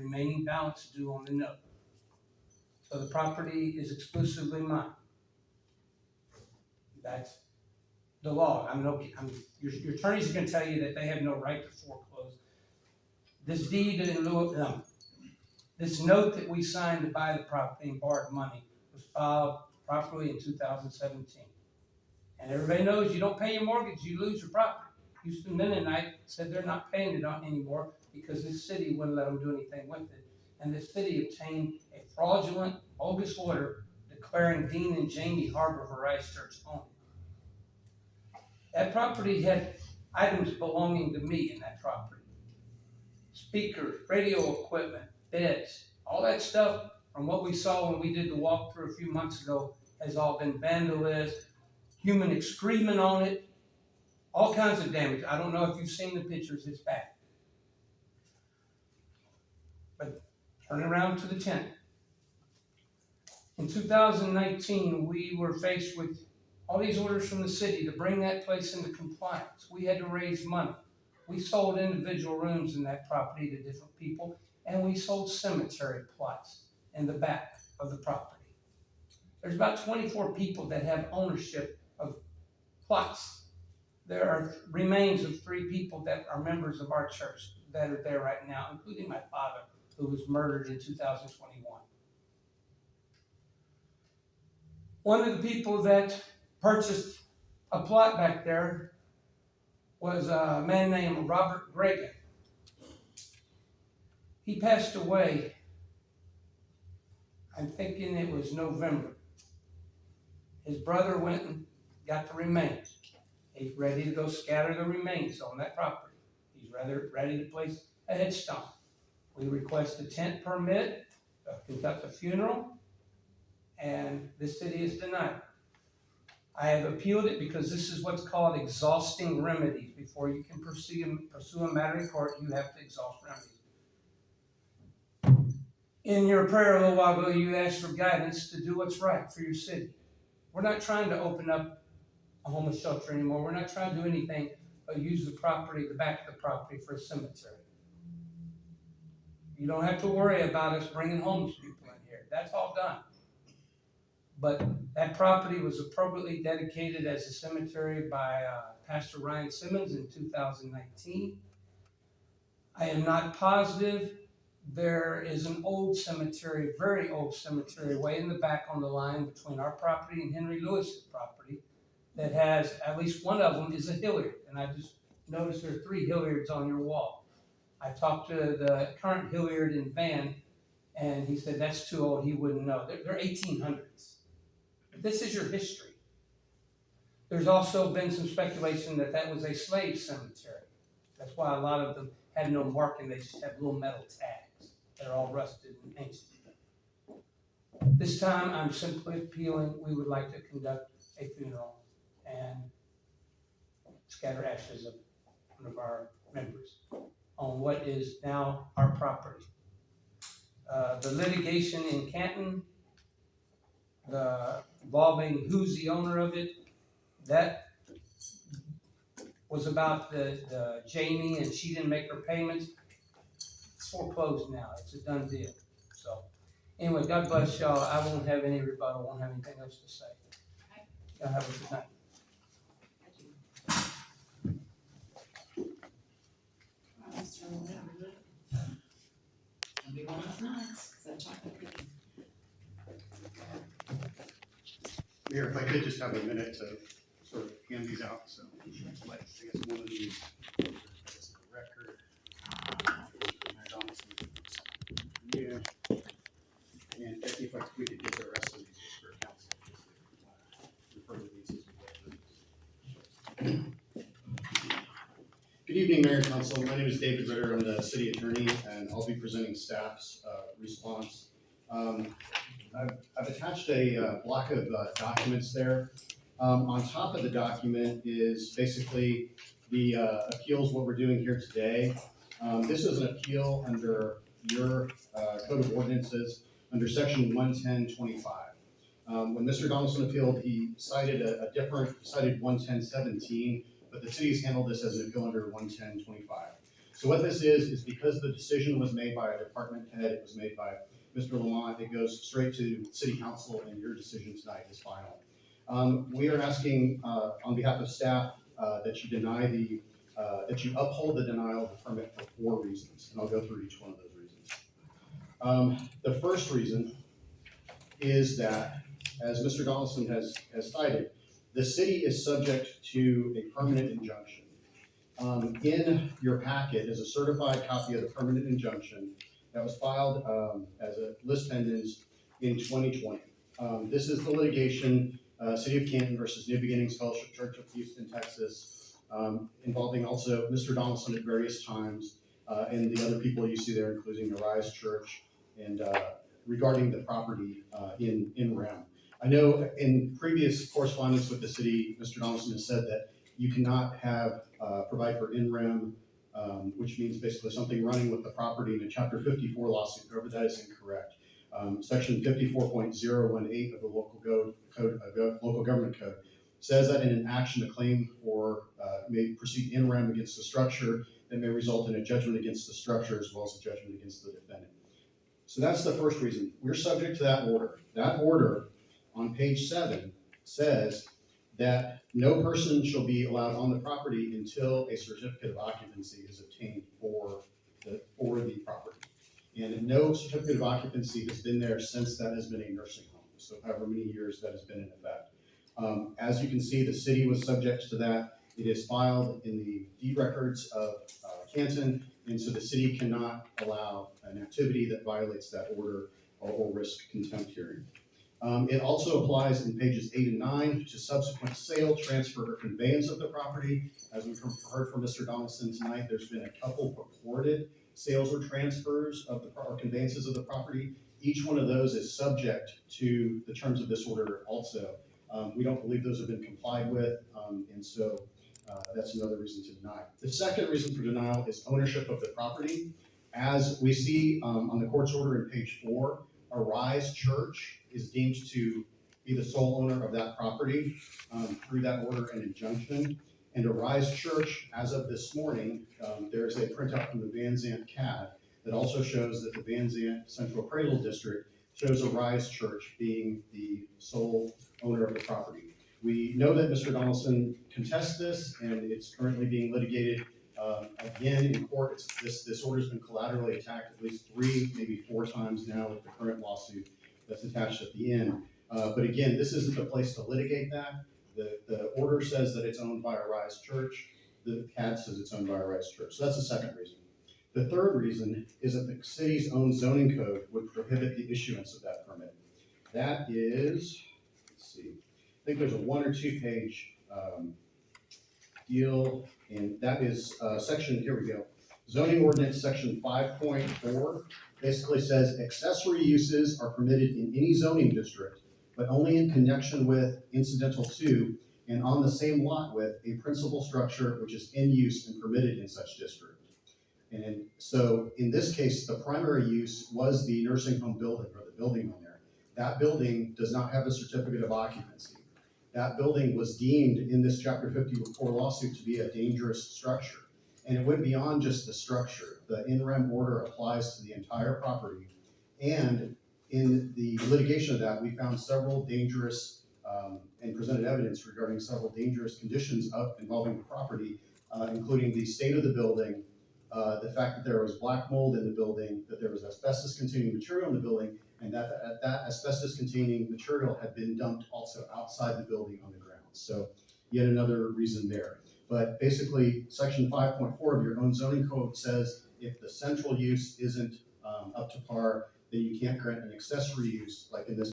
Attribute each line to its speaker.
Speaker 1: remaining balance due on the note. So the property is exclusively mine. That's the law. Your attorneys are gonna tell you that they have no right to foreclose. This deed in lieu of, this note that we signed to buy the property and borrowed money was filed properly in 2017. And everybody knows you don't pay your mortgage, you lose your property. Houston Mennonite said they're not paying it on anymore because this city wouldn't let them do anything with it. And the city obtained a fraudulent, bogus order declaring Dean and Jamie Harbor Verizon Church owned it. That property had items belonging to me in that property. Speakers, radio equipment, beds, all that stuff from what we saw when we did the walkthrough a few months ago has all been vandalized, human excrement on it, all kinds of damage. I don't know if you've seen the pictures, it's bad. But turn around to the tent. In 2019, we were faced with all these orders from the city to bring that place into compliance. We had to raise money. We sold individual rooms in that property to different people, and we sold cemetery plots in the back of the property. There's about 24 people that have ownership of plots. There are remains of 3 people that are members of our church that are there right now, including my father, who was murdered in 2021. One of the people that purchased a plot back there was a man named Robert Gregan. He passed away, I'm thinking it was November. His brother went and got the remains. He's ready to go scatter the remains on that property. He's ready to place a headstone. We request a tent permit, conduct a funeral, and the city is denied. I have appealed it because this is what's called exhausting remedies. Before you can pursue a matter in court, you have to exhaust remedies. In your prayer a little while ago, you asked for guidance to do what's right for your city. We're not trying to open up a homeless shelter anymore. We're not trying to do anything but use the property, the back of the property, for a cemetery. You don't have to worry about us bringing homeless people in here. That's all done. But that property was appropriately dedicated as a cemetery by Pastor Ryan Simmons in 2019. I am not positive. There is an old cemetery, very old cemetery, way in the back on the line between our property and Henry Lewis's property that has, at least one of them is a Hilliard. And I just noticed there are 3 Hilliards on your wall. I talked to the current Hilliard in Van, and he said that's too old, he wouldn't know. They're 1800s. This is your history. There's also been some speculation that that was a slave cemetery. That's why a lot of them had no marking, they just have little metal tags. They're all rusted and ancient. This time, I'm simply appealing, we would like to conduct a funeral and scatter ashes of one of our members on what is now our property. The litigation in Canton, involving who's the owner of it, that was about the Jamie, and she didn't make her payments. It's foreclosed now. It's a done deal. So anyway, God bless y'all. I won't have any rebuttal. Won't have anything else to say. Y'all have a good night.
Speaker 2: I'll be one of those nights, because I chocolate cookie.
Speaker 3: Mayor, if I could just have a minute to sort of hand these out, so I guess one of these is the record. Yeah. And if we could get the rest of these just for council, just refer to these as well. Good evening, Mayor and Council. My name is David Ritter. I'm the city attorney, and I'll be presenting staff's response. I've attached a block of documents there. On top of the document is basically the appeals, what we're doing here today. This is an appeal under your code of ordinances under section 110.25. When Mr. Donaldson appealed, he cited cited 110.17, but the city's handled this as an appeal under 110.25. So what this is because the decision was made by a department head, it was made by Mr. Lamont, it goes straight to city council, and your decision tonight is final. We are asking, on behalf of staff, that you deny that you uphold the denial of the permit for 4 reasons, and I'll go through each one of those reasons. The first reason is that, as Mr. Donaldson has cited, the city is subject to a permanent injunction. In your packet is a certified copy of the permanent injunction that was filed as a list pendants in 2020. This is the litigation, City of Canton versus New Beginnings Fellowship Church of Houston, Texas, involving also Mr. Donaldson at various times, and the other people you see there, including Arise Church, and regarding the property in Rem. I know in previous correspondence with the city, Mr. Donaldson has said that you cannot provide for in rem, which means basically something running with the property in a Chapter 54 lawsuit. However, that is incorrect. Section 54.018 of the local government code says that in an action, a claim may proceed in rem against the structure that may result in a judgment against the structure as well as a judgment against the defendant. So that's the first reason. We're subject to that order. That order on page 7 says that no person shall be allowed on the property until a certificate of occupancy is obtained for the property. And no certificate of occupancy has been there since that has been a nursing home, so however many years that has been in effect. As you can see, the city was subject to that. It is filed in the deed records of Canton, and so the city cannot allow an activity that violates that order or risk contempt hearing. It also applies in pages 8 and 9 to subsequent sale, transfer, or conveyance of the property. As we've heard from Mr. Donaldson tonight, there's been a couple purported sales or transfers of or conveyances of the property. Each one of those is subject to the terms of this order also. We don't believe those have been complied with, and so that's another reason to deny. The second reason for denial is ownership of the property. As we see on the court's order in page 4, Arise Church is deemed to be the sole owner of that property through that order and injunction. And Arise Church, as of this morning, there's a printout from the Van Zandt CAD that also shows that the Van Zandt Central Cradle District shows Arise Church being the sole owner of the property. We know that Mr. Donaldson contests this, and it's currently being litigated again in court. This order's been collaterally attacked at least 3, maybe 4 times now with the current lawsuit that's attached at the end. But again, this isn't the place to litigate that. The order says that it's owned by Arise Church. The CAD says it's owned by Arise Church. So that's the second reason. The third reason is that the city's own zoning code would prohibit the issuance of that permit. That is, let's see, I think there's a 1 or 2 page deal, and that is section, here we go. Zoning ordinance section 5.4 basically says accessory uses are permitted in any zoning district, but only in connection with, incidental to, and on the same lot with a principal structure which is in use and permitted in such district. And so in this case, the primary use was the nursing home building, or the building on there. That building does not have a certificate of occupancy. That building was deemed in this Chapter 54 lawsuit to be a dangerous structure. And it went beyond just the structure. The in rem order applies to the entire property. And in the litigation of that, we found several dangerous and presented evidence regarding several dangerous conditions involving the property, including the state of the building, the fact that there was black mold in the building, that there was asbestos-containing material in the building, and that asbestos-containing material had been dumped also outside the building on the ground. So yet another reason there. But basically, section 5.4 of your own zoning code says if the central use isn't up to par, then you can't grant an accessory use, like in this